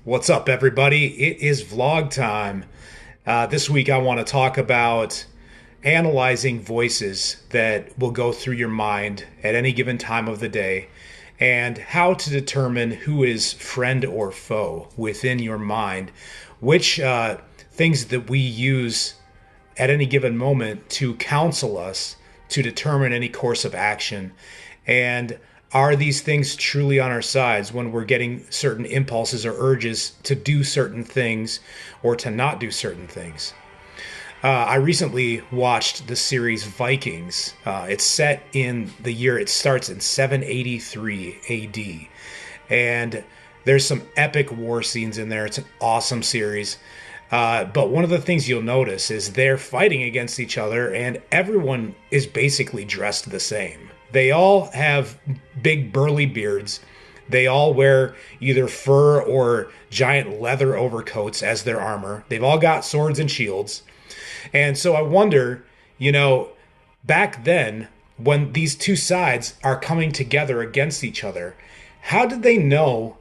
What's up, everybody? It is vlog time. This week, I want to talk about analyzing voices that will go through your mind at any given time of the day and how to determine who is friend or foe within your mind, which things that we use at any given moment to counsel us to determine any course of action. And are these things truly on our sides when we're getting certain impulses or urges to do certain things or to not do certain things? I recently watched the series Vikings. It's set in the year, it starts in 783 AD. And there's some epic war scenes in there. It's an awesome series. But one of the things you'll notice is they're fighting against each other, and everyone is basically dressed the same. They all have big burly beards. They all wear either fur or giant leather overcoats as their armor. They've all got swords and shields. And so I wonder, back then, when these two sides are coming together against each other, how did they know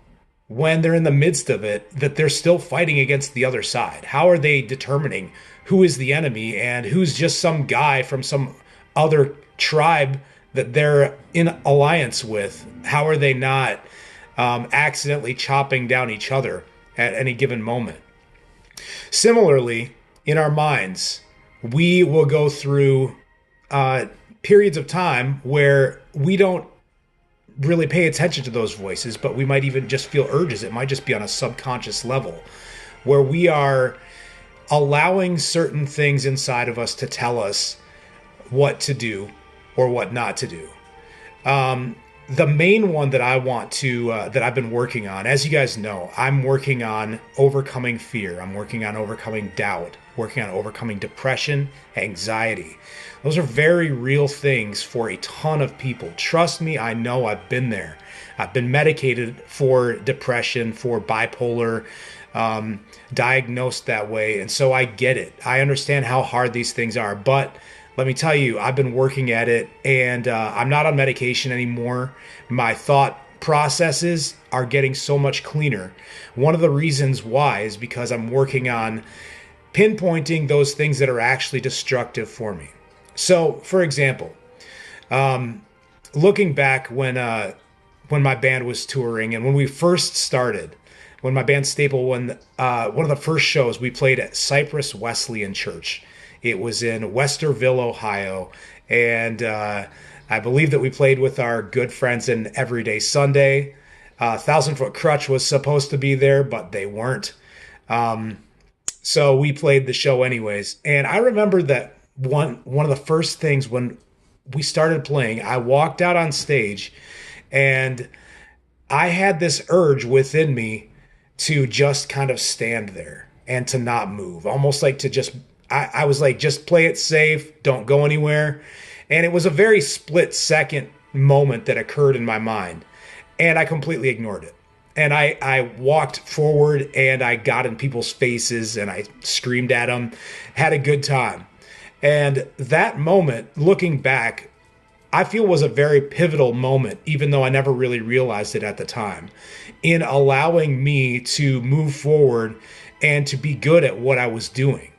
when they're in the midst of it that they're still fighting against the other side? How are they determining who is the enemy and who's just some guy from some other tribe that they're in alliance with? How are they not accidentally chopping down each other at any given moment? Similarly, in our minds, we will go through periods of time where we don't really pay attention to those voices, but we might even just feel urges. It might just be on a subconscious level where we are allowing certain things inside of us to tell us what to do or what not to do. The main one that I want to, that I've been working on, as you guys know, I'm working on overcoming fear. I'm working on overcoming doubt, working on overcoming depression, anxiety. Those are very real things for a ton of people. Trust me, I know. I've been there. I've been medicated for depression, for bipolar, diagnosed that way. And so I get it. I understand how hard these things are. But let me tell you, I've been working at it, and I'm not on medication anymore. My thought processes are getting so much cleaner. One of the reasons why is because I'm working on pinpointing those things that are actually destructive for me. So, for example, looking back when my band was touring and when we first started, when my band Staple, when one of the first shows we played at Cypress Wesleyan Church. It was in Westerville, Ohio, and I believe that we played with our good friends in Everyday Sunday. Thousand Foot Crutch was supposed to be there, but they weren't. So we played the show anyways. And I remember that one of the first things when we started playing, I walked out on stage, and I had this urge within me to just kind of stand there and to not move, almost like to just. I was like, just play it safe, don't go anywhere. And it was a very split second moment that occurred in my mind. And I completely ignored it. And I walked forward and I got in people's faces and I screamed at them, had a good time. And that moment, looking back, I feel was a very pivotal moment, even though I never really realized it at the time, in allowing me to move forward and to be good at what I was doing.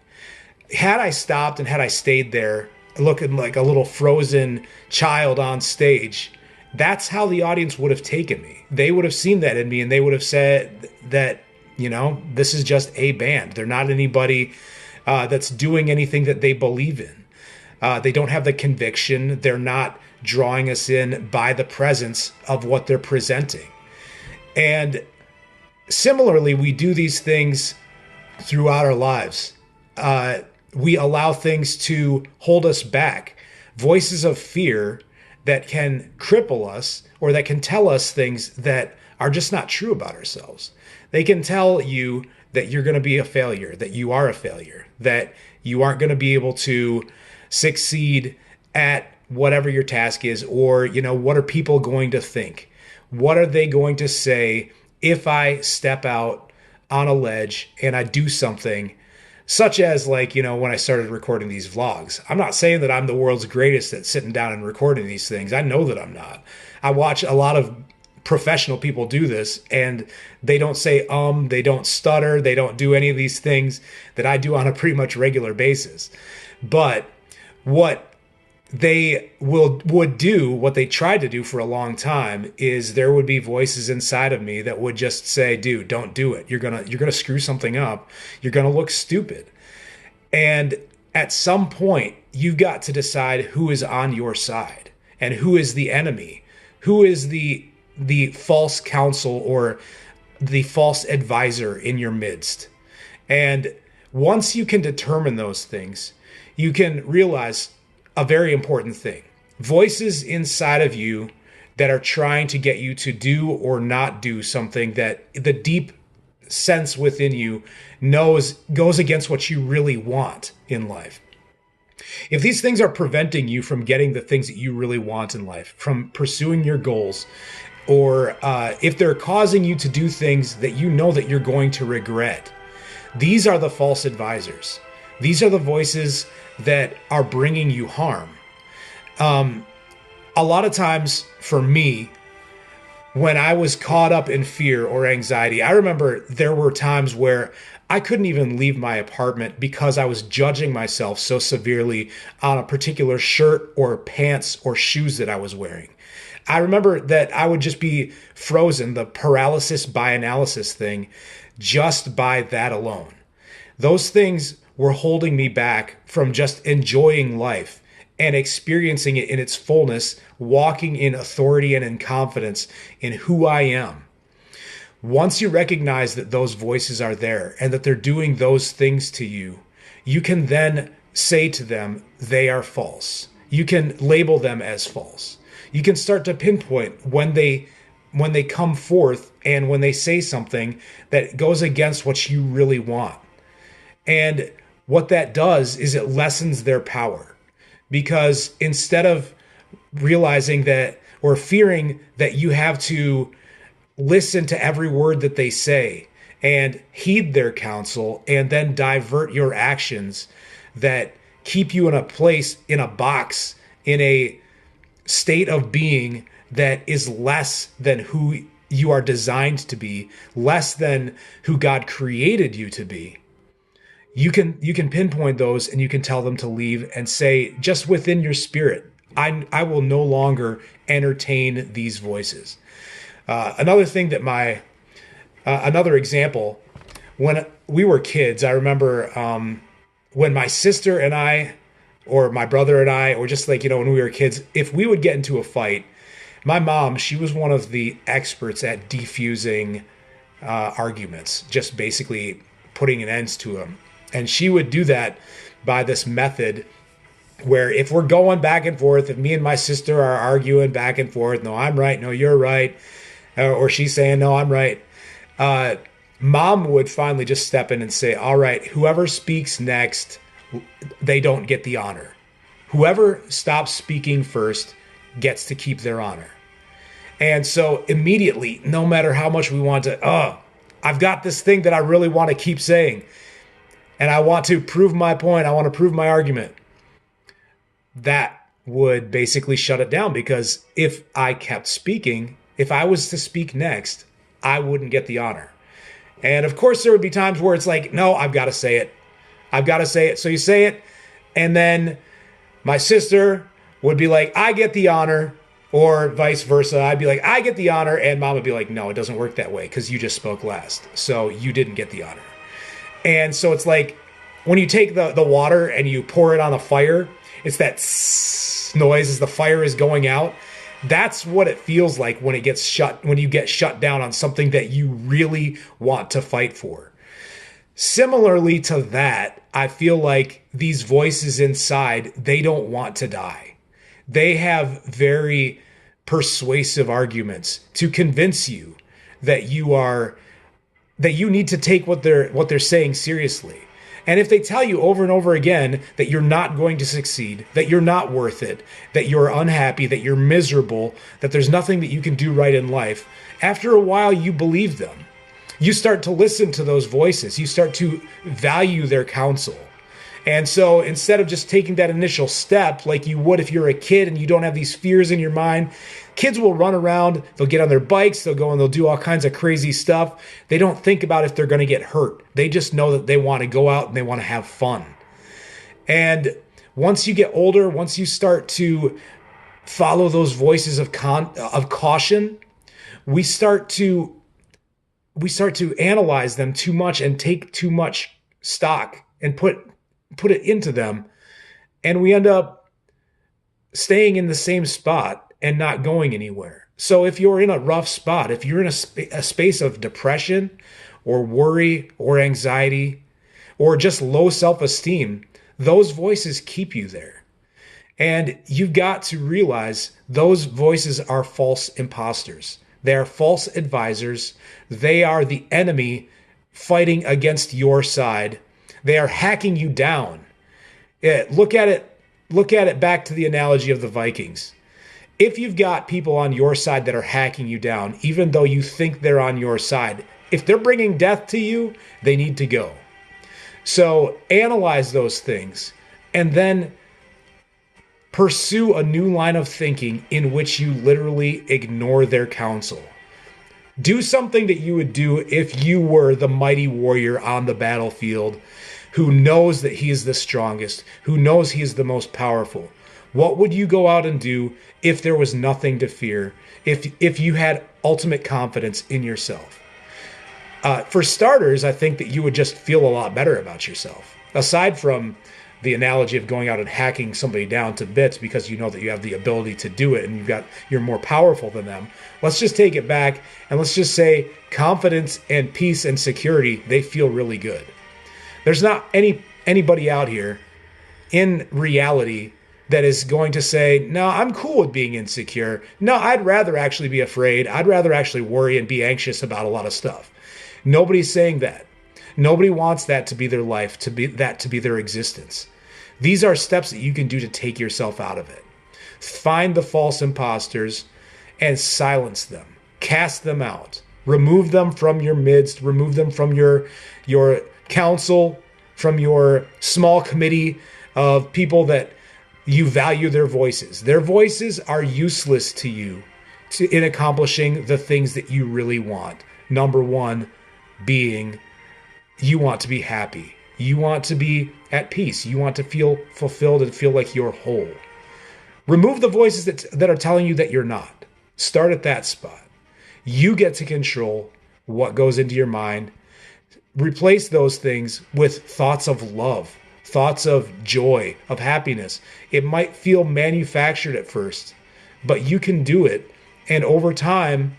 Had I stopped and had I stayed there looking like a little frozen child on stage, that's how the audience would have taken me. They would have seen that in me and they would have said that, this is just a band. They're not anybody that's doing anything that they believe in. They don't have the conviction. They're not drawing us in by the presence of what they're presenting. And similarly, we do these things throughout our lives. We allow things to hold us back. Voices of fear that can cripple us or that can tell us things that are just not true about ourselves. They can tell you that you're going to be a failure, that you are a failure, that you aren't going to be able to succeed at whatever your task is, or, what are people going to think? What are they going to say if I step out on a ledge and I do something such as when I started recording these vlogs? I'm not saying that I'm the world's greatest at sitting down and recording these things. I know that I'm not. I watch a lot of professional people do this, and they don't say they don't stutter, they don't do any of these things that I do on a pretty much regular basis. But what they would do, what they tried to do for a long time, is there would be voices inside of me that would just say, dude, don't do it. You're gonna screw something up. You're gonna look stupid. And at some point, you've got to decide who is on your side and who is the enemy, who is the false counsel or the false advisor in your midst. And once you can determine those things, you can realize a very important thing. Voices inside of you that are trying to get you to do or not do something that the deep sense within you knows goes against what you really want in life. If these things are preventing you from getting the things that you really want in life, from pursuing your goals, or if they're causing you to do things that you know that you're going to regret, these are the false advisors. These are the voices that are bringing you harm. A lot of times for me, when I was caught up in fear or anxiety, I remember there were times where I couldn't even leave my apartment because I was judging myself so severely on a particular shirt or pants or shoes that I was wearing. I remember that I would just be frozen, the paralysis by analysis thing, just by that alone. Those things were holding me back from just enjoying life and experiencing it in its fullness, walking in authority and in confidence in who I am. Once you recognize that those voices are there and that they're doing those things to you, you can then say to them, they are false. You can label them as false. You can start to pinpoint when they come forth and when they say something that goes against what you really want. And what that does is it lessens their power, because instead of realizing that or fearing that you have to listen to every word that they say and heed their counsel and then divert your actions that keep you in a place, in a box, in a state of being that is less than who you are designed to be, less than who God created you to be. You can pinpoint those and you can tell them to leave and say, just within your spirit, I will no longer entertain these voices. Another thing that another example, when we were kids, I remember when my sister and I, or my brother and I, or just like, when we were kids, if we would get into a fight, my mom, she was one of the experts at defusing arguments, just basically putting an end to them. And she would do that by this method where if we're going back and forth, if me and my sister are arguing back and forth, no, I'm right, no, you're right, or she's saying, no, I'm right, mom would finally just step in and say, all right, whoever speaks next, they don't get the honor. Whoever stops speaking first gets to keep their honor. And so immediately, no matter how much we want to, I've got this thing that I really want to keep saying, and I want to prove my point, I want to prove my argument, that would basically shut it down, because if I kept speaking, if I was to speak next, I wouldn't get the honor. And of course, there would be times where it's like, no, I've got to say it. I've got to say it. So you say it, and then my sister would be like, I get the honor, or vice versa. I'd be like, I get the honor, and mom would be like, no, it doesn't work that way because you just spoke last, so you didn't get the honor. And so it's like when you take the water and you pour it on a fire, it's that noise as the fire is going out. That's what it feels like when you get shut down on something that you really want to fight for. Similarly to that, I feel like these voices inside, they don't want to die. They have very persuasive arguments to convince you that you need to take what they're saying seriously. And if they tell you over and over again that you're not going to succeed, that you're not worth it, that you're unhappy, that you're miserable, that there's nothing that you can do right in life, after a while you believe them. You start to listen to those voices. You start to value their counsel. And so instead of just taking that initial step like you would if you're a kid and you don't have these fears in your mind, kids will run around, they'll get on their bikes, they'll go and they'll do all kinds of crazy stuff. They don't think about if they're going to get hurt. They just know that they want to go out and they want to have fun. And once you get older, once you start to follow those voices of caution, we start to analyze them too much and take too much stock and put it into them, and we end up staying in the same spot and not going anywhere. So if you're in a rough spot, if you're in a space of depression or worry or anxiety or just low self-esteem, those voices keep you there. And you've got to realize those voices are false imposters. They are false advisors. They are the enemy fighting against your side. They are hacking you down. Look at it back to the analogy of the Vikings. If you've got people on your side that are hacking you down, even though you think they're on your side, if they're bringing death to you, they need to go. So analyze those things and then pursue a new line of thinking in which you literally ignore their counsel. Do something that you would do if you were the mighty warrior on the battlefield who knows that he is the strongest, who knows he is the most powerful. What would you go out and do if there was nothing to fear, if you had ultimate confidence in yourself? For starters, I think that you would just feel a lot better about yourself. Aside from the analogy of going out and hacking somebody down to bits because you know that you have the ability to do it and you're more powerful than them. Let's just take it back and let's just say confidence and peace and security, they feel really good. There's not anybody out here in reality that is going to say, no, I'm cool with being insecure. No, I'd rather actually be afraid. I'd rather actually worry and be anxious about a lot of stuff. Nobody's saying that. Nobody wants that to be their life, to be their existence. These are steps that you can do to take yourself out of it. Find the false imposters and silence them. Cast them out. Remove them from your midst. Remove them from your council, from your small committee of people that you value their voices. Their voices are useless to you in accomplishing the things that you really want. Number one being you want to be happy. You want to be at peace. You want to feel fulfilled and feel like you're whole. Remove the voices that are telling you that you're not. Start at that spot. You get to control what goes into your mind. Replace those things with thoughts of love, thoughts of joy, of happiness. It might feel manufactured at first, but you can do it. And over time,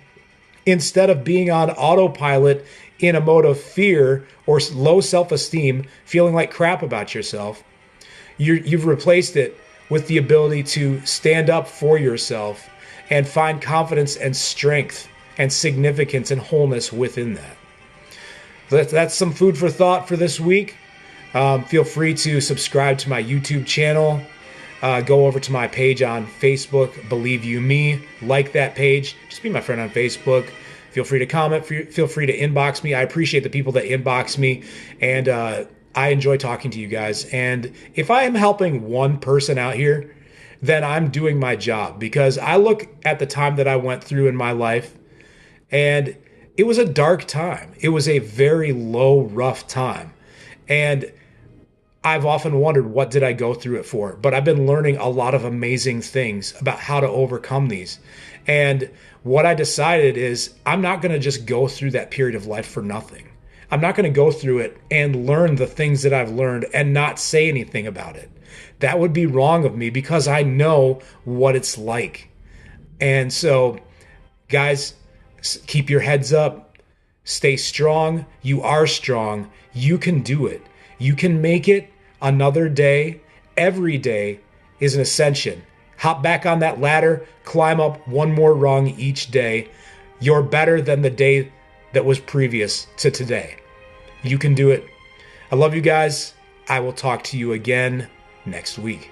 instead of being on autopilot in a mode of fear or low self-esteem, feeling like crap about yourself, you've replaced it with the ability to stand up for yourself and find confidence and strength and significance and wholeness within that. That's some food for thought for this week. Feel free to subscribe to my YouTube channel. Go over to my page on Facebook, Believe You Me. Like that page. Just be my friend on Facebook. Feel free to comment. Feel free to inbox me. I appreciate the people that inbox me. And I enjoy talking to you guys. And if I am helping one person out here, then I'm doing my job. Because I look at the time that I went through in my life, and it was a dark time. It was a very low, rough time. And I've often wondered, what did I go through it for? But I've been learning a lot of amazing things about how to overcome these. And what I decided is I'm not going to just go through that period of life for nothing. I'm not going to go through it and learn the things that I've learned and not say anything about it. That would be wrong of me because I know what it's like. And so, guys, keep your heads up. Stay strong. You are strong. You can do it. You can make it another day. Every day is an ascension. Hop back on that ladder, climb up one more rung each day. You're better than the day that was previous to today. You can do it. I love you guys. I will talk to you again next week.